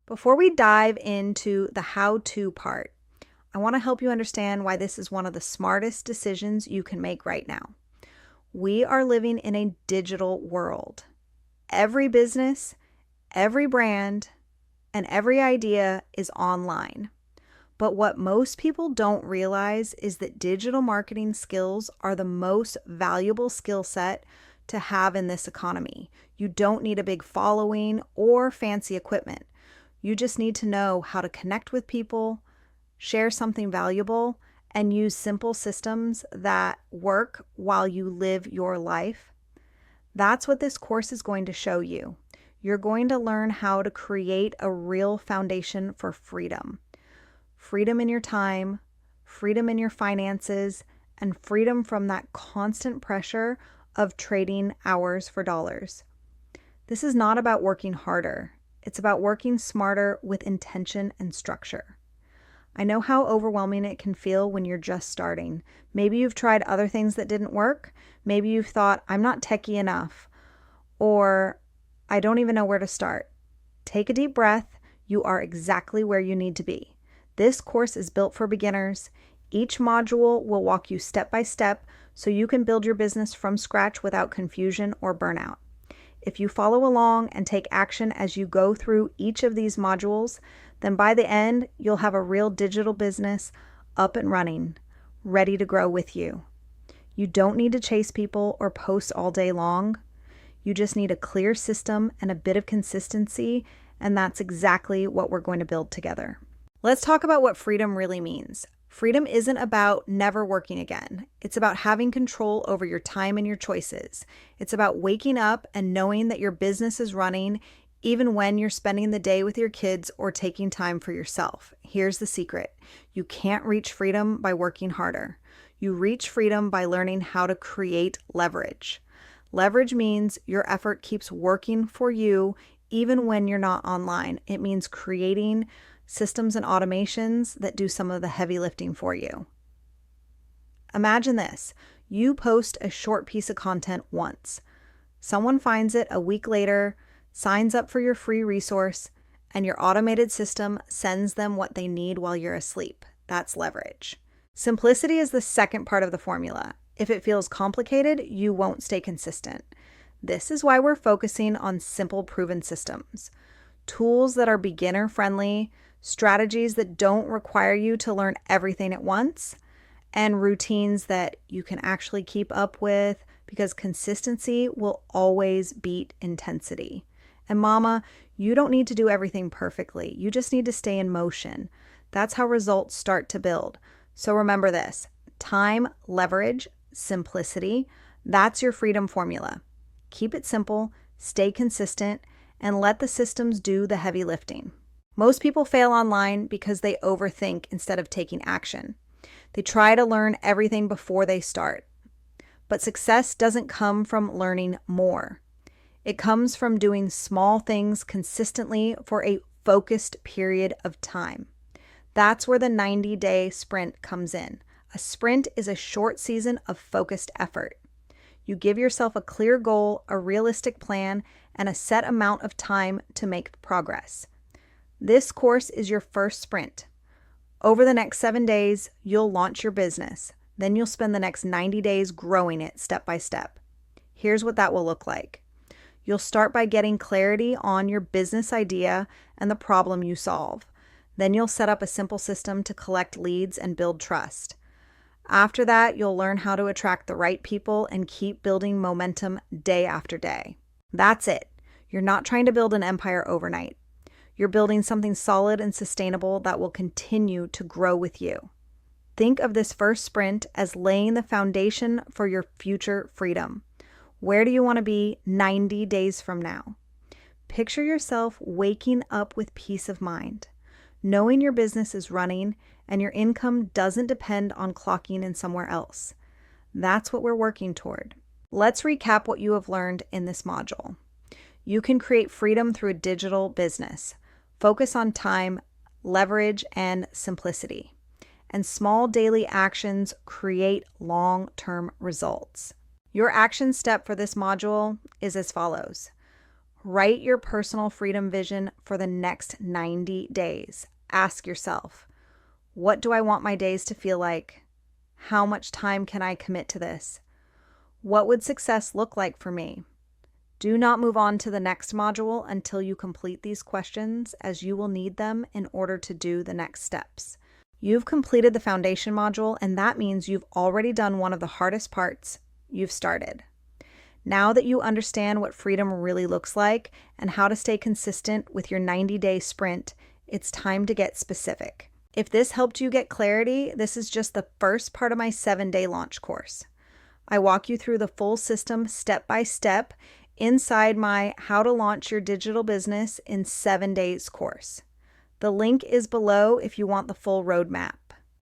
Before we dive into the how-to part, I want to help you understand why this is one of the smartest decisions you can make right now. We are living in a digital world. Every business, every brand, and every idea is online. But what most people don't realize is that digital marketing skills are the most valuable skill set to have in this economy. You don't need a big following or fancy equipment. You just need to know how to connect with people, share something valuable, and use simple systems that work while you live your life. That's what this course is going to show you. You're going to learn how to create a real foundation for freedom. Freedom in your time, freedom in your finances, and freedom from that constant pressure of trading hours for dollars. This is not about working harder. It's about working smarter with intention and structure. I know how overwhelming it can feel when you're just starting. Maybe you've tried other things that didn't work. Maybe you've thought, I'm not techie enough, or I don't even know where to start. Take a deep breath. You are exactly where you need to be. This course is built for beginners. Each module will walk you step by step so you can build your business from scratch without confusion or burnout. If you follow along and take action as you go through each of these modules, then by the end, you'll have a real digital business up and running, ready to grow with you. You don't need to chase people or post all day long. You just need a clear system and a bit of consistency, and that's exactly what we're going to build together. Let's talk about what freedom really means. Freedom isn't about never working again. It's about having control over your time and your choices. It's about waking up and knowing that your business is running even when you're spending the day with your kids or taking time for yourself. Here's the secret. You can't reach freedom by working harder. You reach freedom by learning how to create leverage. Leverage means your effort keeps working for you even when you're not online. It means creating systems and automations that do some of the heavy lifting for you. Imagine this. You post a short piece of content once. Someone finds it a week later, signs up for your free resource, and your automated system sends them what they need while you're asleep. That's leverage. Simplicity is the second part of the formula. If it feels complicated, you won't stay consistent. This is why we're focusing on simple, proven systems. Tools that are beginner-friendly, strategies that don't require you to learn everything at once, and routines that you can actually keep up with, because consistency will always beat intensity. And mama, you don't need to do everything perfectly. You just need to stay in motion. That's how results start to build. So remember this: time, leverage, simplicity. That's your freedom formula. Keep it simple, stay consistent, and let the systems do the heavy lifting. Most people fail online because they overthink instead of taking action. They try to learn everything before they start. But success doesn't come from learning more. It comes from doing small things consistently for a focused period of time. That's where the 90-day sprint comes in. A sprint is a short season of focused effort. You give yourself a clear goal, a realistic plan, and a set amount of time to make progress. This course is your first sprint. Over the next 7 days, you'll launch your business. Then you'll spend the next 90 days growing it step by step. Here's what that will look like. You'll start by getting clarity on your business idea and the problem you solve. Then you'll set up a simple system to collect leads and build trust. After that, you'll learn how to attract the right people and keep building momentum day after day. That's it. You're not trying to build an empire overnight. You're building something solid and sustainable that will continue to grow with you. Think of this first sprint as laying the foundation for your future freedom. Where do you want to be 90 days from now? Picture yourself waking up with peace of mind, knowing your business is running and your income doesn't depend on clocking in somewhere else. That's what we're working toward. Let's recap what you have learned in this module. You can create freedom through a digital business. Focus on time, leverage, and simplicity. And small daily actions create long-term results. Your action step for this module is as follows. Write your personal freedom vision for the next 90 days. Ask yourself, what do I want my days to feel like? How much time can I commit to this? What would success look like for me? Do not move on to the next module until you complete these questions, as you will need them in order to do the next steps. You've completed the foundation module, and that means you've already done one of the hardest parts. You've started. Now that you understand what freedom really looks like and how to stay consistent with your 90-day sprint, it's time to get specific. If this helped you get clarity, this is just the first part of my 7-day launch course. I walk you through the full system step by step inside my How to Launch Your Digital Business in 7 Days course. The link is below if you want the full roadmap.